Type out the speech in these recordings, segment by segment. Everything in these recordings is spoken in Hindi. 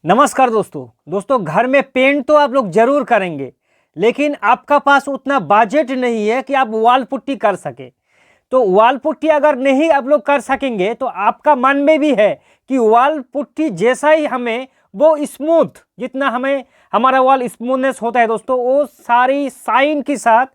नमस्कार दोस्तों घर में पेंट तो आप लोग जरूर करेंगे, लेकिन आपका पास उतना बजट नहीं है कि आप वॉल पुट्टी कर सके। तो वॉल पुट्टी अगर नहीं आप लोग कर सकेंगे तो आपका मन में भी है कि वॉल पुट्टी जैसा ही हमें वो स्मूथ, जितना हमें हमारा वॉल स्मूथनेस होता है दोस्तों, वो सारी साइन के साथ,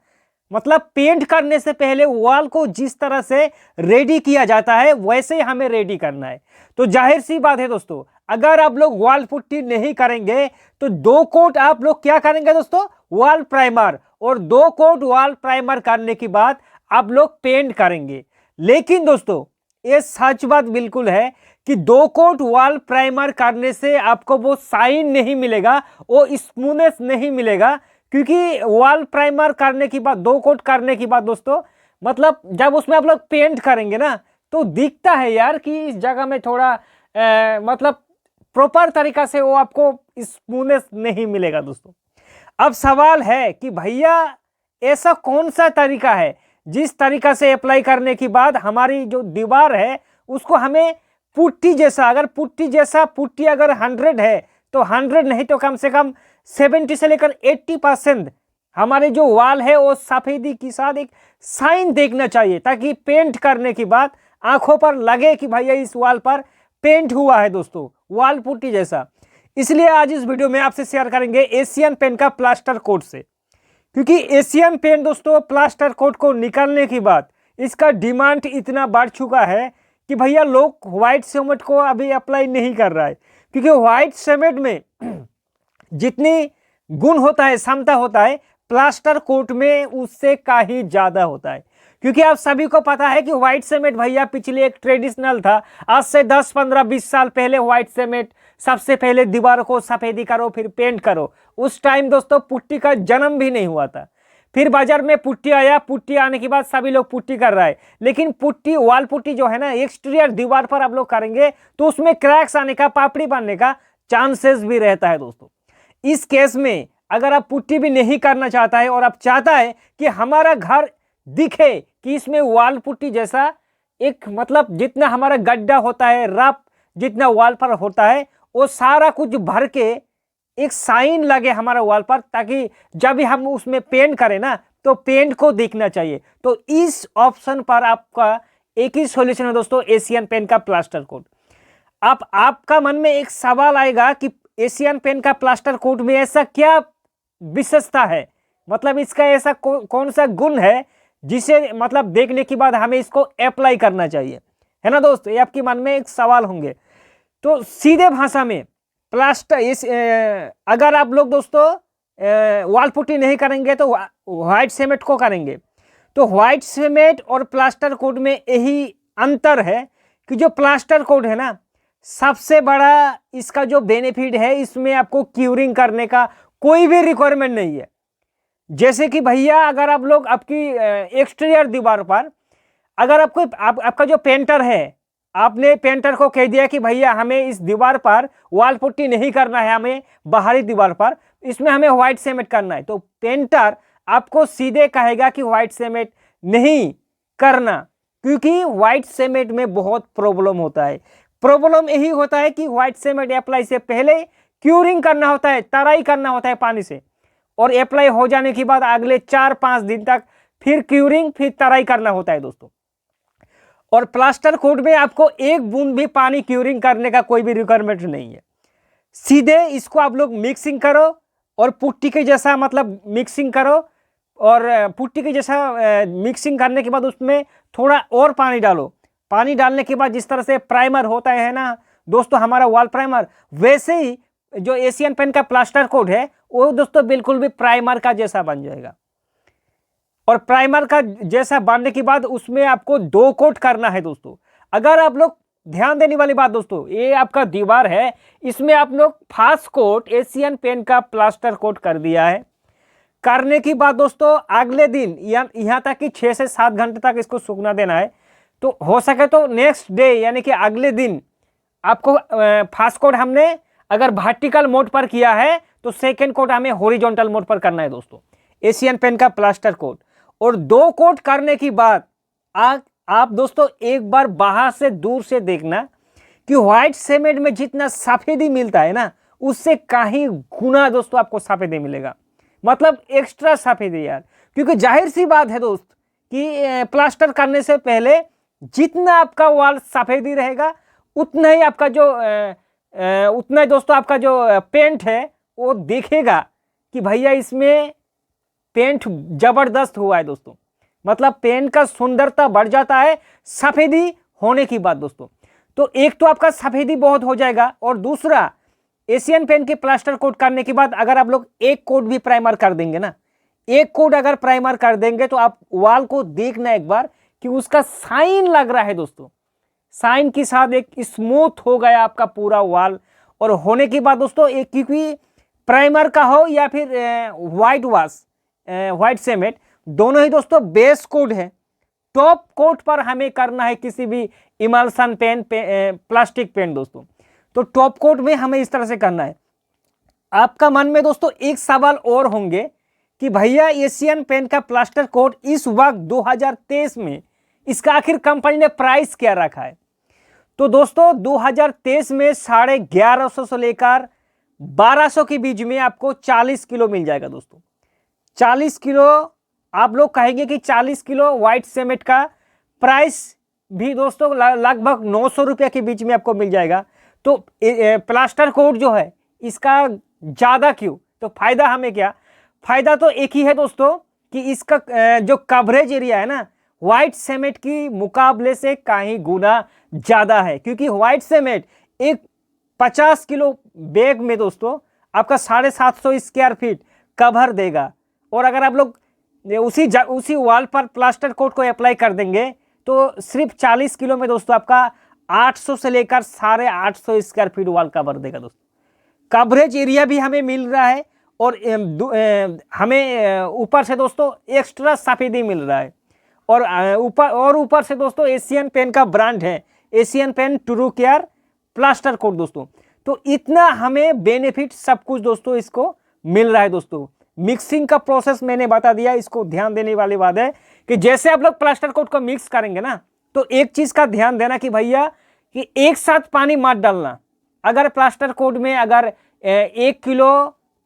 मतलब पेंट करने से पहले वॉल को जिस तरह से रेडी किया जाता है वैसे ही हमें रेडी करना है। तो जाहिर सी बात है दोस्तों, अगर आप लोग वॉल पुट्टी नहीं करेंगे तो 2 कोट आप लोग क्या करेंगे दोस्तों, वॉल प्राइमर, और 2 कोट वॉल प्राइमर करने के बाद आप लोग पेंट करेंगे। लेकिन दोस्तों ये सच बात बिल्कुल है कि 2 कोट वॉल प्राइमर करने से आपको वो साइन नहीं मिलेगा, वो स्मूथनेस नहीं मिलेगा, क्योंकि वॉल प्राइमर करने के बाद 2 कोट करने के बाद दोस्तों, मतलब जब उसमें आप लोग पेंट करेंगे ना तो दिखता है यार कि इस जगह में थोड़ा मतलब प्रॉपर तरीका से वो आपको स्मूथनेस नहीं मिलेगा दोस्तों। अब सवाल है कि भैया ऐसा कौन सा तरीका है जिस तरीका से अप्लाई करने के बाद हमारी जो दीवार है उसको हमें पुट्टी जैसा, अगर पुट्टी अगर 100 है तो 100 नहीं तो कम से कम 70 से लेकर 80% हमारे जो वॉल है वो सफेदी के साथ एक साइन देखना चाहिए, ताकि पेंट करने के बाद आंखों पर लगे कि भैया इस वॉल पर पेंट हुआ है दोस्तों, वॉल पुट्टी जैसा। इसलिए आज इस वीडियो में आपसे शेयर करेंगे एशियन पेंट का प्लास्टर कोट से, क्योंकि एशियन पेंट दोस्तों प्लास्टर कोट को निकालने के बाद इसका डिमांड इतना बढ़ चुका है कि भैया लोग व्हाइट सीमेंट को अभी अप्लाई नहीं कर रहा है, क्योंकि व्हाइट सीमेंट में जितनी गुण होता है, क्षमता होता है, प्लास्टर कोट में उससे कहीं ज्यादा होता है। क्योंकि आप सभी को पता है कि व्हाइट सीमेंट भैया पिछले एक ट्रेडिशनल था, आज से 10 15 20 साल पहले व्हाइट सीमेंट सबसे पहले दीवारों को सफेदी करो फिर पेंट करो। उस टाइम दोस्तों पुट्टी का जन्म भी नहीं हुआ था। फिर बाजार में पुट्टी आया, पुट्टी आने के बाद सभी लोग पुट्टी कर रहा है, लेकिन पुट्टी, वॉल पुट्टी जो है ना, एक्सटीरियर दीवार पर आप लोग करेंगे तो उसमें क्रैक्स आने का, पापड़ी बनने का चांसेस भी रहता है दोस्तों। इस केस में अगर आप पुट्टी भी नहीं करना चाहता है और आप चाहता है कि हमारा घर दिखे कि इसमें वॉल पुट्टी जैसा एक, मतलब जितना हमारा गड्ढा होता है, रफ जितना वॉल पर होता है, वो सारा कुछ भर के एक साइन लगे हमारा वॉल पर, ताकि जब भी हम उसमें पेंट करें ना तो पेंट को दिखना चाहिए। तो इस ऑप्शन पर आपका एक ही सॉल्यूशन है दोस्तों, एशियन पेंट का प्लास्टर कोट। आपका मन में एक सवाल आएगा कि एशियन पेंट का प्लास्टर कोट में ऐसा क्या विशेषता है, मतलब इसका ऐसा कौन सा गुण है जिसे, मतलब देखने के बाद हमें इसको अप्लाई करना चाहिए, है ना दोस्त, ये आपके मन में एक सवाल होंगे। तो सीधे भाषा में अगर आप लोग दोस्तों वॉल पुट्टी नहीं करेंगे तो व्हाइट सीमेंट को करेंगे, तो व्हाइट सीमेंट और प्लास्टर कोट में यही अंतर है कि जो प्लास्टर कोट है ना, सबसे बड़ा इसका जो बेनिफिट है, इसमें आपको क्यूरिंग करने का कोई भी रिक्वायरमेंट नहीं है। जैसे कि भैया अगर आप लोग आपकी एक्सटीरियर दीवार पर, अगर आपका जो पेंटर है, आपने पेंटर को कह दिया कि भैया हमें इस दीवार पर वॉल पुट्टी नहीं करना है, हमें बाहरी दीवार पर इसमें हमें व्हाइट सीमेंट करना है, तो पेंटर आपको सीधे कहेगा कि व्हाइट सीमेंट नहीं करना, क्योंकि व्हाइट सीमेंट में बहुत प्रॉब्लम होता है। प्रॉब्लम यही होता है कि व्हाइट सीमेंट अप्लाई से पहले क्यूरिंग करना होता है, तराई करना होता है पानी से, और अप्लाई हो जाने के बाद अगले 4-5 दिन तक फिर क्यूरिंग फिर तराई करना होता है दोस्तों। और प्लास्टर कोट में आपको एक बूंद भी पानी क्यूरिंग करने का कोई भी रिक्वायरमेंट नहीं है। सीधे इसको आप लोग मिक्सिंग करो और पुट्टी के जैसा, मतलब मिक्सिंग करो, और पुट्टी के जैसा मिक्सिंग करने के बाद उसमें थोड़ा और पानी डालो। पानी डालने के बाद जिस तरह से प्राइमर होता है ना दोस्तों, हमारा वॉल प्राइमर, वैसे ही जो एशियन पेंट का प्लास्टर कोट है वो दोस्तों बिल्कुल भी प्राइमर का जैसा बन जाएगा। और प्राइमर का जैसा बनने के बाद उसमें आपको 2 कोट करना है दोस्तों। अगर आप लोग ध्यान देने वाली बात दोस्तों, ये आपका दीवार है, इसमें आप लोग फर्स्ट कोट एशियन पेंट का प्लास्टर कोट कर दिया है। करने की बात दोस्तों अगले दिन यहाँ तक कि 6 से 7 घंटे तक इसको सूखना देना है। तो हो सके तो नेक्स्ट डे यानी कि अगले दिन आपको फर्स्ट कोट हमने अगर वर्टिकल मोड पर किया है तो सेकेंड कोट हमें हॉरिजॉन्टल मोड पर करना है दोस्तों, एशियन पेंट का प्लास्टर कोट। और 2 कोट करने की बाद आप दोस्तों एक बार बाहर से दूर से देखना कि व्हाइट सीमेंट में जितना सफेदी मिलता है ना, उससे कहीं गुना दोस्तों आपको सफेदी मिलेगा, मतलब एक्स्ट्रा सफेदी यार। क्योंकि जाहिर सी बात है दोस्त कि प्लास्टर करने से पहले जितना आपका वॉल सफेदी रहेगा उतना ही आपका जो उतना ही दोस्तों आपका जो पेंट है वो देखेगा कि भैया इसमें पेंट जबरदस्त हुआ है दोस्तों, मतलब पेंट का सुंदरता बढ़ जाता है सफेदी होने की बात दोस्तों। तो एक तो आपका सफेदी बहुत हो जाएगा, और दूसरा एशियन पेंट के प्लास्टर कोट करने के बाद अगर आप लोग एक कोट भी प्राइमर कर देंगे ना, एक कोट अगर प्राइमर कर देंगे तो आप वॉल को देखना एक बार कि उसका साइन लग रहा है दोस्तों, साइन के साथ एक स्मूथ हो गया आपका पूरा वॉल। और होने के बाद दोस्तों एक क्योंकि प्राइमर का हो या फिर व्हाइट वॉश व्हाइट सीमेंट, दोनों ही दोस्तों बेस कोट है। टॉप कोट पर हमें करना है किसी भी इमल्सन पेन प्लास्टिक पेंट दोस्तों, तो टॉप कोट में हमें इस तरह से करना है। आपका मन में दोस्तों एक सवाल और होंगे कि भैया एशियन पेंट का प्लास्टर कोट इस वक्त 2023 में इसका आखिर कंपनी ने प्राइस क्या रखा है। तो दोस्तों 2023 में 1150 से लेकर 1200 के बीच में आपको 40 किलो मिल जाएगा दोस्तों। 40 किलो आप लोग कहेंगे कि 40 किलो व्हाइट सीमेंट का प्राइस भी दोस्तों लगभग 900 रुपये के बीच में आपको मिल जाएगा। तो प्लास्टर कोट जो है इसका ज़्यादा क्यों, तो फायदा हमें क्या, फायदा तो एक ही है दोस्तों कि इसका जो कवरेज एरिया है ना व्हाइट सीमेंट की मुकाबले से कहीं गुना ज़्यादा है। क्योंकि व्हाइट सीमेंट एक 50 किलो बैग में दोस्तों आपका 750 स्क्वायर फीट कवर देगा, और अगर आप लोग उसी वॉल पर प्लास्टर कोट को अप्लाई कर देंगे तो सिर्फ 40 किलो में दोस्तों आपका 800 से लेकर 850 स्क्वायर फीट वॉल कवर देगा दोस्तों। कवरेज एरिया भी हमें मिल रहा है, और हमें ऊपर से दोस्तों एक्स्ट्रा सफेदी मिल रहा है, और ऊपर से दोस्तों एशियन पेंट का ब्रांड है Asian paint true care plaster coat दोस्तों। तो इतना हमें बेनिफिट सब कुछ दोस्तों इसको मिल रहा है दोस्तों। मिक्सिंग का प्रोसेस मैंने बता दिया, इसको ध्यान देने वाली बात है कि जैसे आप लोग प्लास्टर कोट को मिक्स करेंगे ना, तो एक चीज का ध्यान देना कि भैया कि एक साथ पानी मत डालना। अगर प्लास्टर कोट में अगर 1 किलो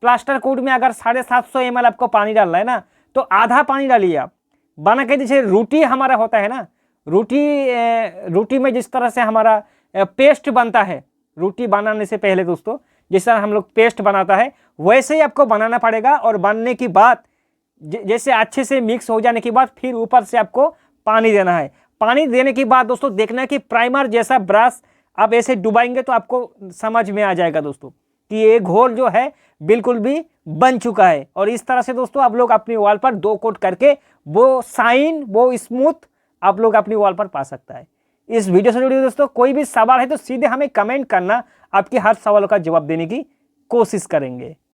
प्लास्टर कोट में अगर 750 ml आपको पानी डालना है ना, तो आधा पानी डालिए आप। बना के जैसे रोटी हमारा होता है ना, रोटी में जिस तरह से हमारा पेस्ट बनता है रोटी बनाने से पहले दोस्तों, जिस तरह हम लोग पेस्ट बनाता है वैसे ही आपको बनाना पड़ेगा। और बनने की बाद जैसे अच्छे से मिक्स हो जाने के बाद फिर ऊपर से आपको पानी देना है। पानी देने के बाद दोस्तों देखना है कि प्राइमर जैसा ब्रश आप ऐसे डुबाएंगे तो आपको समझ में आ जाएगा दोस्तों कि ये घोल जो है बिल्कुल भी बन चुका है। और इस तरह से दोस्तों आप लोग अपनी वॉल पर 2 कोट करके वो साइन वो स्मूथ आप लोग अपनी वॉल पर पा सकता है। इस वीडियो से जुड़े दोस्तों कोई भी सवाल है तो सीधे हमें कमेंट करना, आपके हर सवालों का जवाब देने की कोशिश करेंगे।